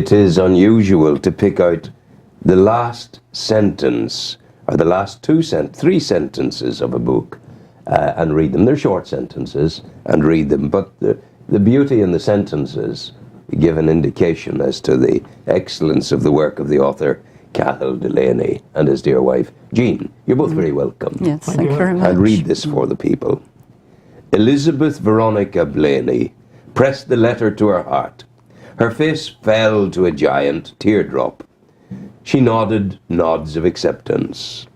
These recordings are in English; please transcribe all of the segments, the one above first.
it is unusual to pick out the last sentence, or the last three sentences of a book and read them. They're short sentences, and read them, but the beauty in the sentences give an indication as to the excellence of the work of the author, Cathal Delaney, and his dear wife, Jean. You're both very welcome. Yes, thank you very much. I'll read this for the people. Elizabeth Veronica Blaney pressed the letter to her heart. Her face fell to a giant teardrop. She nodded nods of acceptance.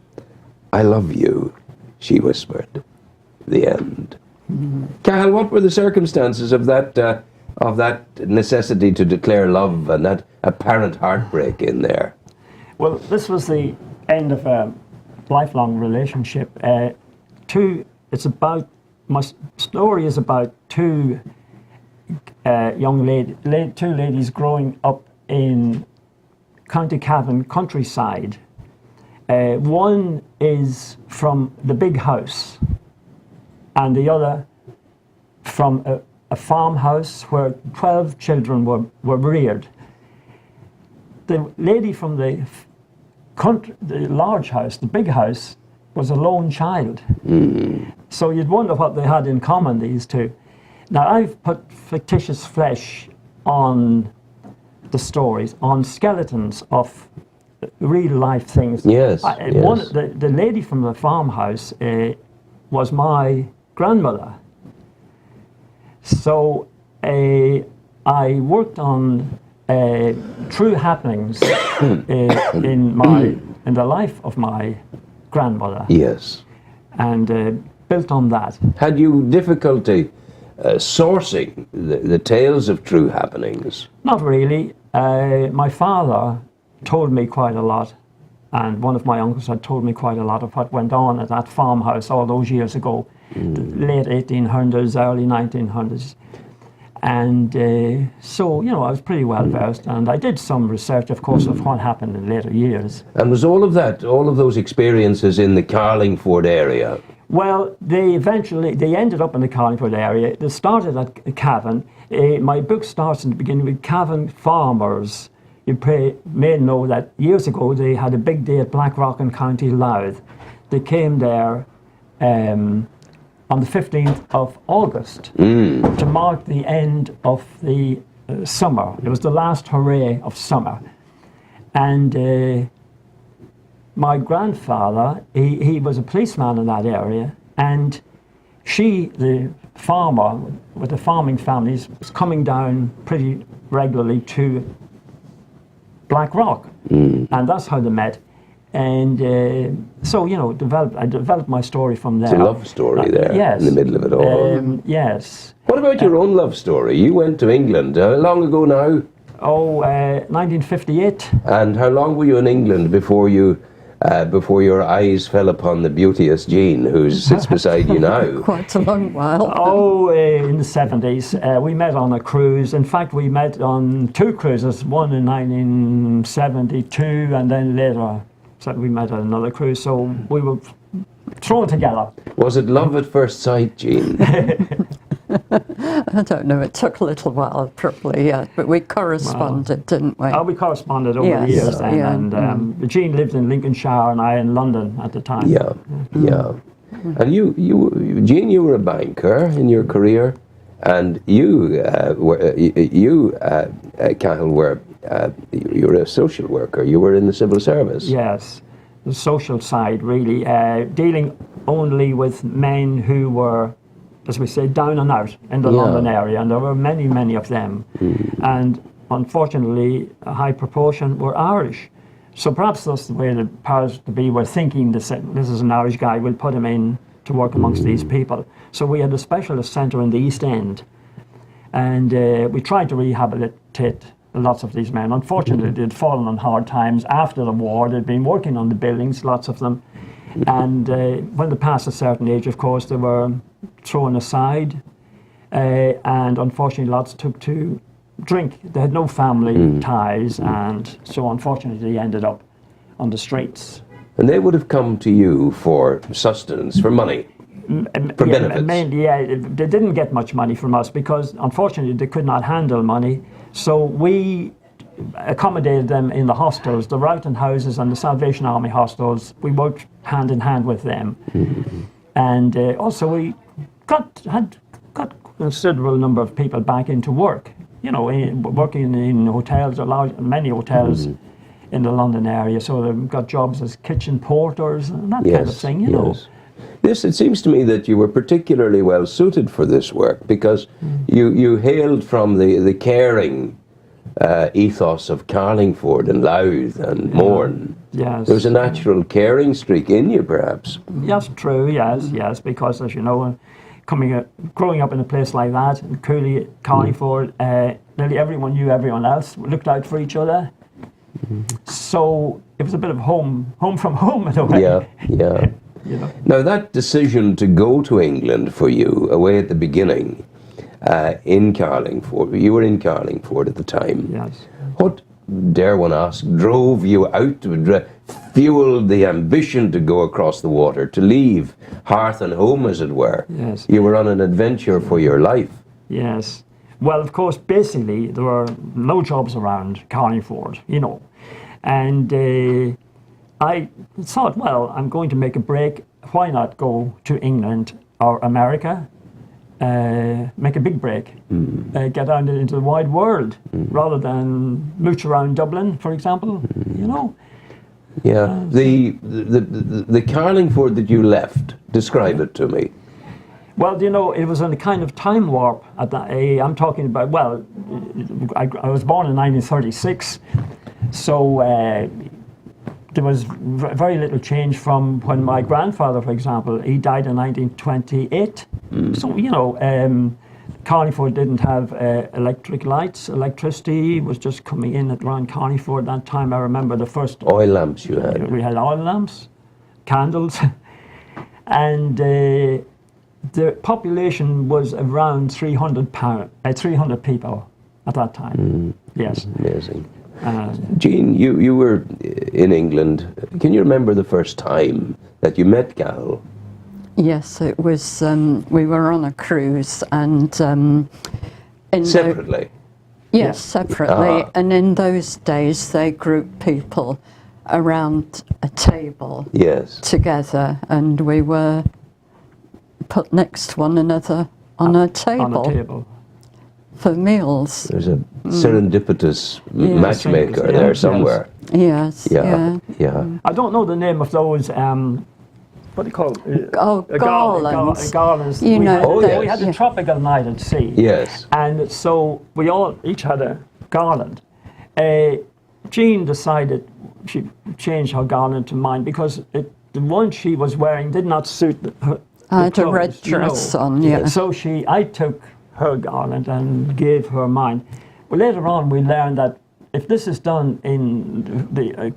"I love you," she whispered. The end. Cathal, what were the circumstances of that necessity to declare love and that apparent heartbreak in there? Well, this was the end of a lifelong relationship. My story is about two two ladies growing up in County Cavan countryside. One is from the big house, and the other from a farmhouse where 12 children were reared. The lady from the large house, the big house, was a lone child. So you'd wonder what they had in common, these two. Now, I've put fictitious flesh on the stories, on skeletons of real life things. Yes, The lady from the farmhouse was my grandmother. So I worked on true happenings in the life of my grandmother. Yes. And built on that. Had you difficulty sourcing the tales of true happenings? Not really. My father told me quite a lot, and one of my uncles had told me quite a lot of what went on at that farmhouse all those years ago, the late 1800s, early 1900s. And so, you know, I was pretty well versed, and I did some research, of course, of what happened in later years. And was all of those experiences in the Carlingford area? Well, they ended up in the Carlingford area. They started at Cavan. My book starts in the beginning with Cavan farmers. You may know that years ago they had a big day at Blackrock in County Louth. They came there on the 15th of August to mark the end of the summer. It was the last hooray of summer. And my grandfather, he was a policeman in that area, and she, the farmer with the farming families, was coming down pretty regularly to Blackrock, and that's how they met. And so, you know, I developed my story from there. It's a love story there, yes, in the middle of it all. Yes. What about your own love story? You went to England. How long ago now? 1958. And how long were you in England before your eyes fell upon the beauteous Jean, who sits beside you now? Quite a long while. In the 70s. We met on a cruise. In fact, we met on two cruises, one in 1972, and then later we met on another cruise. So we were thrown together. Was it love at first sight, Jean? I don't know, it took a little while, probably, yeah, but we corresponded, didn't we? We corresponded over the years then, and Jean lived in Lincolnshire and I in London at the time. Yeah. And you, Jean, you were a banker in your career, and you Cathal, you were a social worker. You were in the civil service. Yes, the social side, really, dealing only with men who were, as we say, down and out in the London area, and there were many, many of them. And unfortunately, a high proportion were Irish. So perhaps that's the way the powers to be were thinking, this is an Irish guy, we'll put him in to work amongst these people. So we had a specialist centre in the East End, and we tried to rehabilitate lots of these men. Unfortunately, they'd fallen on hard times after the war. They'd been working on the buildings, lots of them. And when they passed a certain age, of course, they were thrown aside, and unfortunately lots took to drink. They had no family ties, and so unfortunately they ended up on the streets. And they would have come to you for sustenance, for money, for benefits. Mainly, they didn't get much money from us because unfortunately they could not handle money. So we accommodated them in the hostels, the Roughton houses and the Salvation Army hostels. We worked hand in hand with them. And also we had got a considerable number of people back into work, you know, working in hotels, many hotels in the London area. So they got jobs as kitchen porters and that kind of thing, you know. It seems to me that you were particularly well suited for this work because you hailed from the caring ethos of Carlingford and Louth and Mourne. Yes. There was a natural caring streak in you, perhaps. Yes, true, yes, because as you know, growing up in a place like that, in Cooley, Carlingford, nearly everyone knew everyone else, looked out for each other. So it was a bit of home from home in a way. Yeah. You know. Now that decision to go to England for you, away at the beginning, in Carlingford, you were in Carlingford at the time. Yes. What, dare one ask, drove you out, fueled the ambition to go across the water, to leave hearth and home, as it were? Yes. You were on an adventure for your life. Yes. Well, of course, basically, there were no jobs around Carlingford, you know. And I thought, well, I'm going to make a break. Why not go to England or America, make a big break, get out into the wide world, rather than mooch around Dublin, for example, you know. Yeah. The Carlingford that you left, describe it to me. Well, you know, it was in a kind of time warp at that age. I'm talking about, well, I was born in 1936, so there was very little change from when my grandfather, for example, he died in 1928. So, you know, Carlingford didn't have electric lights. Electricity was just coming in around Carlingford at that time. I remember the first... Oil lamps you had. We had oil lamps, candles, and the population was around 300 people at that time. Yes. Amazing. Jean, you were in England. Can you remember the first time that you met Cathal? Yes, it was, we were on a cruise and... Separately? Yes, separately. And in those days, they grouped people around a table together, and we were put next to one another on a table. On a table. For meals. There's a serendipitous matchmaker there somewhere. Yes. Yeah. I don't know the name of those, what do you call it? Garlands. Garlands. You know, we had a tropical night at sea. Yes. And so we each had a garland. Jean decided she'd change her garland to mine because the one she was wearing did not suit her. I had a red dress on, So I took her garland and gave her mine. Well, later on we learned that if this is done in the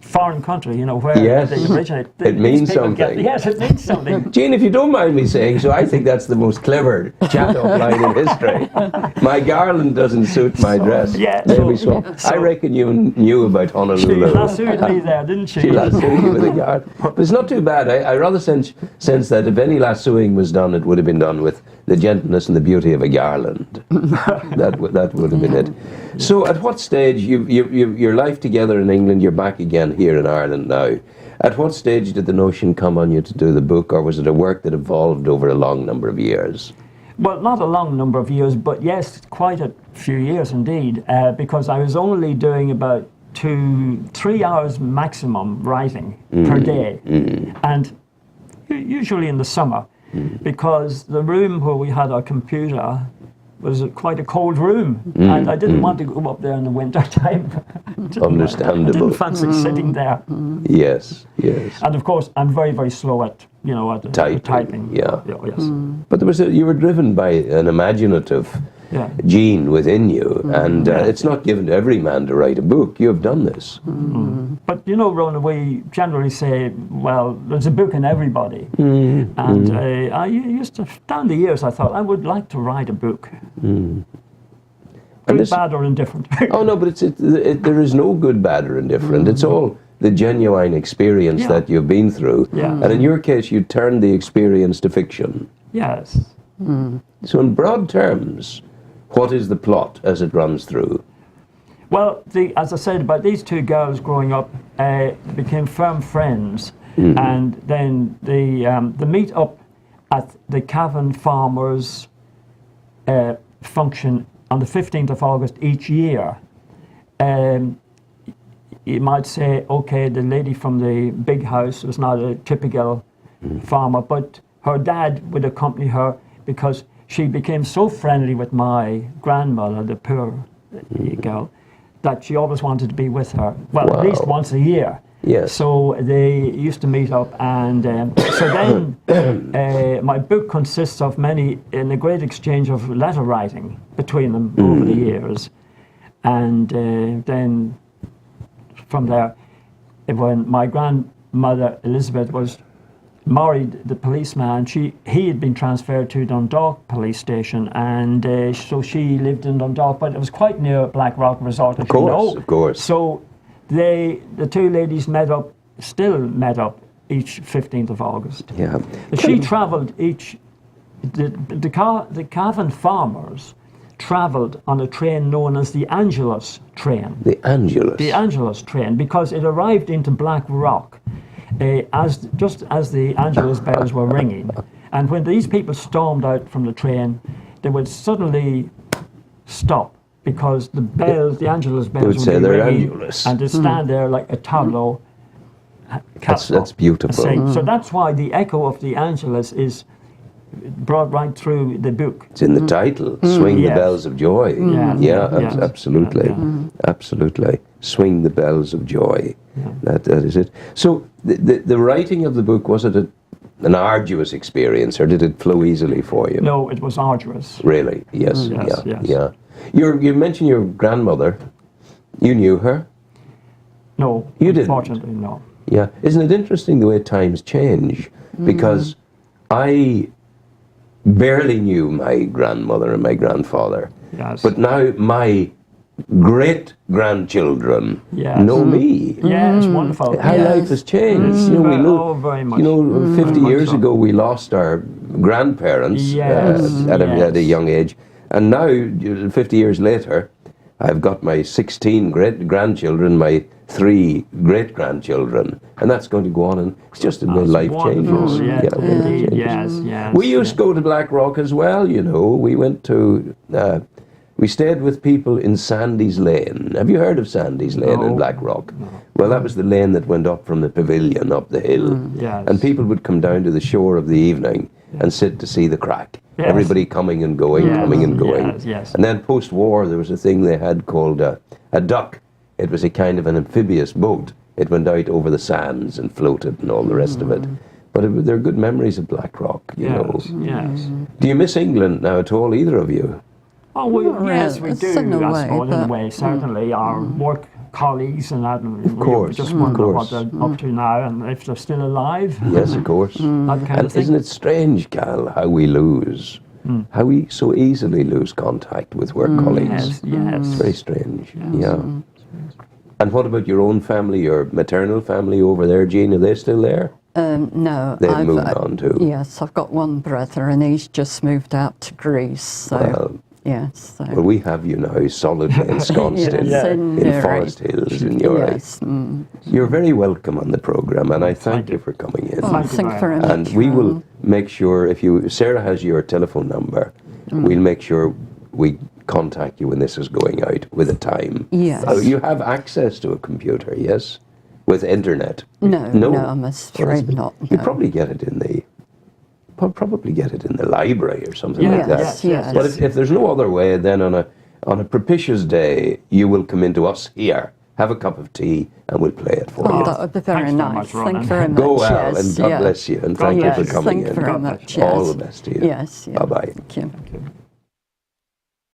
foreign country, you know, where they originate, it means something. Yes, it means something. Jean, if you don't mind me saying so, I think that's the most clever chat-up line in history. My garland doesn't suit my dress. Yeah. Maybe so. I reckon you knew about Honolulu. She lassoed me there, didn't she? She lassoed you with a garland. But it's not too bad. I rather sense that if any lassoing was done, it would have been done with the gentleness and the beauty of a garland. that would have been it. So at what stage, your life together in England, you're back again here in Ireland now. At what stage did the notion come on you to do the book, or was it a work that evolved over a long number of years? Well, not a long number of years, but yes, quite a few years indeed, because I was only doing about 2-3 hours maximum writing per day, and usually in the summer, because the room where we had our computer was quite a cold room, and I didn't want to go up there in the winter time. Understandable. I didn't fancy sitting there. Yes. And of course, I'm very, very slow at typing. Yeah. Yes. But you were driven by an imaginative gene within you, and it's not given to every man to write a book. You have done this. But you know, Rona, we generally say, well, there's a book in everybody. And I used to, down the years, I thought I would like to write a book. Good, bad, or indifferent. Oh no, but there is no good, bad, or indifferent. It's all the genuine experience that you've been through. And in your case, you turned the experience to fiction. Yes. So in broad terms, what is the plot as it runs through? Well, as I said about these two girls growing up, became firm friends, and then the meet up at the Cavan Farmers function on the 15th of August each year. You might say, okay, the lady from the big house was not a typical farmer, but her dad would accompany her because she became so friendly with my grandmother, the poor girl, that she always wanted to be with her. Well, at least once a year. Yes. So they used to meet up, and so then my book consists of a great exchange of letter writing between them over the years, and then from there, when my grandmother Elizabeth was married the policeman, he had been transferred to Dundalk police station, and so she lived in Dundalk, but it was quite near Black Rock Resort, as you know. Of course. So the two ladies still met up each 15th of August. Yeah. She travelled the Cavan Farmers travelled on a train known as the Angelus train. The Angelus? The Angelus train, because it arrived into Black Rock just as the Angelus bells were ringing. And when these people stormed out from the train, they would suddenly stop because the Angelus bells would be ringing, Angelus. And they'd stand there like a tableau. That's beautiful. So that's why the echo of the Angelus is brought right through the book. It's in the title, Swing the Bells of Joy. Absolutely. Absolutely. Swing the Bells of Joy. That is it. So the writing of the book, was it an arduous experience, or did it flow easily for you? No, it was arduous. Really? Yes. Yeah. You mentioned your grandmother. You knew her? No, you didn't. Unfortunately, no. Yeah. Isn't it interesting the way times change? Because I barely knew my grandmother and my grandfather. Yes. But now my great-grandchildren know me. Yeah, it's wonderful. How life has changed. Very much. 50 years ago we lost our grandparents at a young age. And now, 50 years later, I've got my 16 great-grandchildren, my 3 great-grandchildren, and that's going to go on, and it's just the way life changes. Yes. We used to go to Black Rock as well, We went to, we stayed with people in Sandy's Lane. Have you heard of Sandy's Lane in Black Rock? No. Well, that was the lane that went up from the pavilion up the hill. And people would come down to the shore of the evening and sit to see the crack. Yes. Everybody coming and going. And then post-war, there was a thing they had called a duck. It was a kind of an amphibious boat. It went out over the sands and floated and all the rest of it. But there are good memories of Black Rock, you know. Yes. Do you miss England now at all, either of you? Oh, yes, we do, in a way, certainly. Our work colleagues and that, we just wonder what they're up to now and if they're still alive. Yes, of course. That kind of thing. Isn't it strange, Cal, how we how we so easily lose contact with work colleagues? Yes. It's very strange, And what about your own family, your maternal family over there, Jean? Are they still there? No. They've moved on too? Yes, I've got one brother and he's just moved out to Greece, so... Yes. So. Well, we have you now solidly ensconced in Forest Hills in Newry. Yes. You're very welcome on the programme, and I thank you for coming in. Oh, thank you very much. And we will make sure, Sarah has your telephone number, we'll make sure we contact you when this is going out with a time. Yes. You have access to a computer, yes? With internet? No, I'm afraid not. No. You'd probably get it in the library or something like that. Yes. But if there's no other way, then on a propitious day, you will come into us here, have a cup of tea, and we'll play it for you. That would be very nice. Thank you very much. Go well, and God bless you, and thank you for coming in. Thank you very much. All the best to you. Yes. Bye-bye. Thank you.